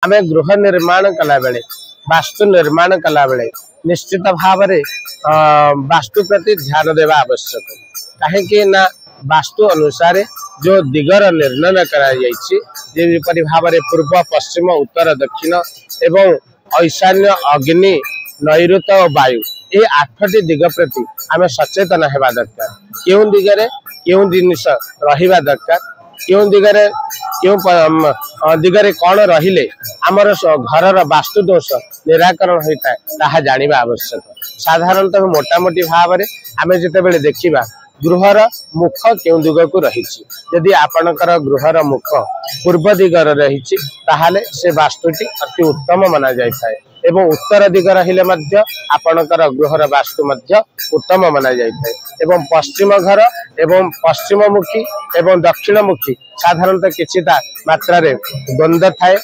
आम गृह निर्माण कला बेले वास्तु निर्माण कला बेले निश्चित भाव वास्तु प्रति ध्यान देवा आवश्यक कहीं ना वास्तु अनुसार जो दिगर निर्णय करापरी भाव पूर्व पश्चिम उत्तर दक्षिण एवं ईशान्य अग्नि नैऋत और वायु ये 8टी दिग प्रति आम सचेतन होगा दरकार क्यों दिगरे क्यों जिनिस रहिबा दरकार क्यों दिगरे क्यों दिगरे कौन रहिले आमर घर वास्तु दोष निराकरण होता है ताहा जानिबा आवश्यक साधारणतः मोटामोटी भाव में आम जिते देखा गृहर मुख क्यों दिग को रही यदि आपणकर गृहर मुख पूर्व दिगर रही से वास्तुटी अति उत्तम मना जाए एवं उत्तर दिग रहिले मध्य आपणकर गृहर वास्तु मध्य उत्तम मना जाए एवं पश्चिम घर एवं पश्चिम मुखी एवं दक्षिण मुखी साधारणतः किछिटा मात्रा द्वंद्व थाए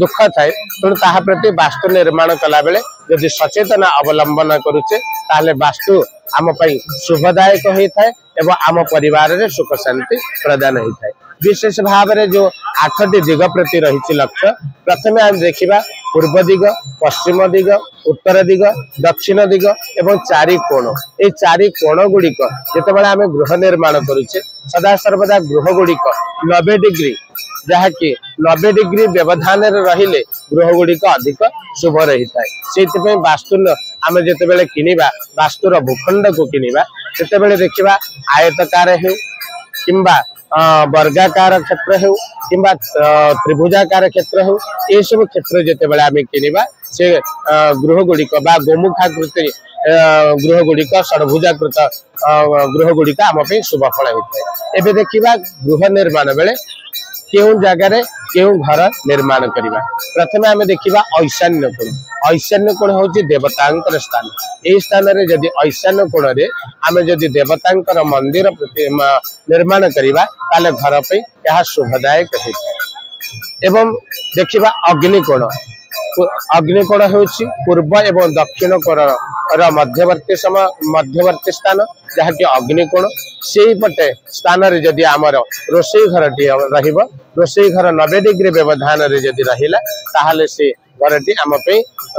दुख थाए तेणु ताहा प्रति वास्तु निर्माण कला बेले यदि सचेतना अवलंबन करुचे ताहले वास्तु आम शुभदायक होता है एवं आम परिवार रे सुख शांति प्रदान होता है विशेष भाव में जो 8टी दिग प्रति रही लक्ष्य प्रथमे आम देखा पूर्व दिग पश्चिम दिग उत्तर दिग दक्षिण दिग एवं 4 कोण ये 4 कोण गुड़िक जितेबाला आम गृह निर्माण करुचे सदा सर्वदा गृह गुड़िक 90 डिग्री जहाँकि 90 डिग्री व्यवधान रहिले गृह गुड़िक अधिक शुभ रही है से वास्तु आम जिते किनिबा वास्तुर भूखंड को किनिबा से देखा आयतकार हो किंबा वर्गाकार क्षेत्र हो किंबा त्रिभुजाकार क्षेत्र हो ये सब क्षेत्र जिते बड़े आम किनिबा से गृह गुड़िक बा गोमुखाकृति गृह गुड़िक षडभुजाकृत गृह गुड़िक आम शुभ फल होता है एबे देखिबा गृह निर्माण बेले क्यों जगार क्यों घर निर्माण करवा प्रथमे आम देखा ईशान्य कोण हूँ देवता स्थान यही स्थान में जदि ईशान्य कोण रे आम जदि देवता मंदिर निर्माण करवा ताले घर पे यह शुभदायक होता है एवं देखा अग्निकोण हूँ पूर्व एवं दक्षिण कोण मध्यवर्ती स्थान जहाँकि अग्निकोण से पटे स्थान रे जदि आमर रोषेई घर रोषेई घर 90 डिग्री व्यवधान रे जदि रहिला ताहले से घरटी आम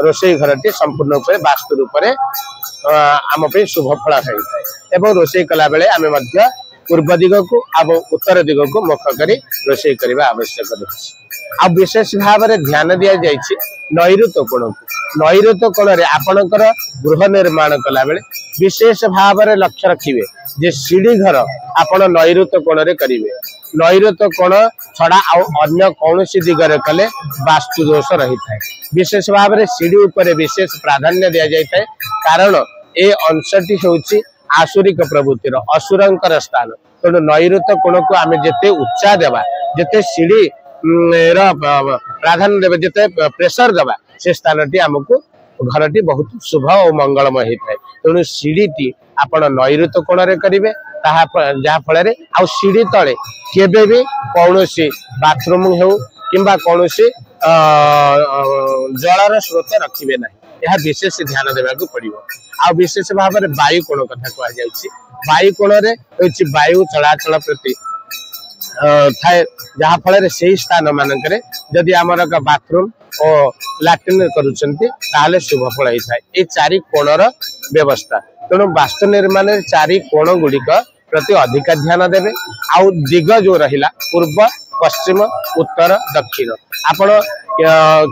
रोषेई घरटी संपूर्ण रूप वास्तु रूप आम शुभ फल होता है एवं रोषेई कला बेले आम पूर्व दिग को उत्तर दिग को मुख करी रोषेई करने आवश्यक रही आ विशेष भाव में ध्यान दि जाइए नैऋत कोण को नैऋत कोण रे आपणकर गृह निर्माण कला बेले विशेष भाव में लक्ष्य रखिए जे सीढ़ी घर आपण नैऋत कोण रे करिवे नैऋत कोण छड़ा अन्य कौन दिगरे कले वास्तु दोष रही है विशेष भाव में सीढ़ी उपरे विशेष प्राधान्य दि जाए कारण ए अंशटी होउची आसुरिक प्रवृत्तिर असुरंकर स्थान तेणु नैऋत कोण को आम जिते उच्चा देवा जिते सीढ़ी प्राधान्य देवे जिते प्रेशर देवा से स्थान टी आमको घरटी बहुत शुभ और मंगलमय होता है तेणु सीढ़ी आपण नैऋत कोण रे करिवे जहा फल सीढ़ी तले केबे भी कौन बाथरूम हो किंबा कौन जलर स्रोत रखिए ना यह विशेष ध्यान देवाक पड़ो आ विशेष भाव में वायु कोण कथा कहुई वायु कोण वायु चलाचल प्रति थाए जहा फल से स्थान मानक जदि आमर बाथरूम और लैट्रिन करुँचे शुभ फल होता है ये 4 कोणर व्यवस्था तेणु वास्तु निर्माण 4 कोण गुड़िक प्रति अधिक ध्यान देवे आउ दिग जो रहिला पूर्व पश्चिम उत्तर दक्षिण आपण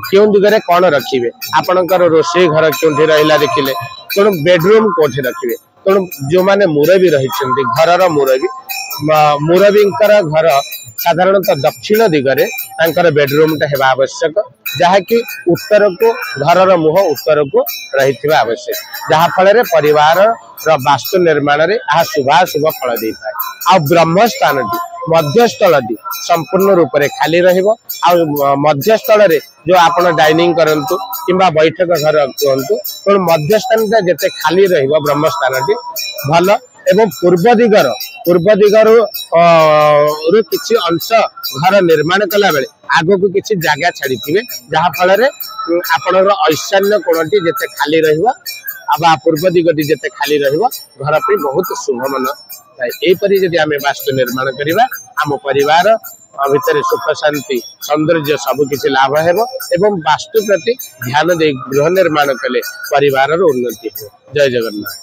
क्यों दिगरे कौन रखिए आपणकर रोषेई घर क्यों रहा देखिले तेणु बेडरूम कोठे रखिए तेणु जो मैंने मुरबी रही घर मुरबी मुरबी घर साधारणतः दक्षिण दिगरे तांकर बेडरूम टा हेबा आवश्यक जहाँकि उत्तर को घर मुह उत्तर को रही आवश्यक जहाँ फल परिवार वास्तु निर्माण रे शुभाशुभ फल दे था आ ब्रह्मस्थान मध्यस्थल संपूर्ण रूप से खाली रहिबो आ मध्यस्थल जो आपण डाइनिंग करंतु किंबा बैठक घर कहतु तो मध्यस्थान जिते खाली रहिबो ब्रह्मस्थान भल एवं पूर्व दिगर किसी अंश घर निर्माण कला बेले आग को किसी जगह छाड़ी जहाँ फल आपण ईशान्य कोणटी जिते खाली रहिबो आ पूर्व दिगटी जिते खाली रहिबो घर पे बहुत शुभ मन यहीपरि जदि आम वास्तु निर्माण करवा आम परिवार भितर सुख शांति सौंदर्य सबकि लाभ एवं वास्तु प्रति ध्यान दे गृह निर्माण कले परिवार उन्नति हो। जय जगन्नाथ।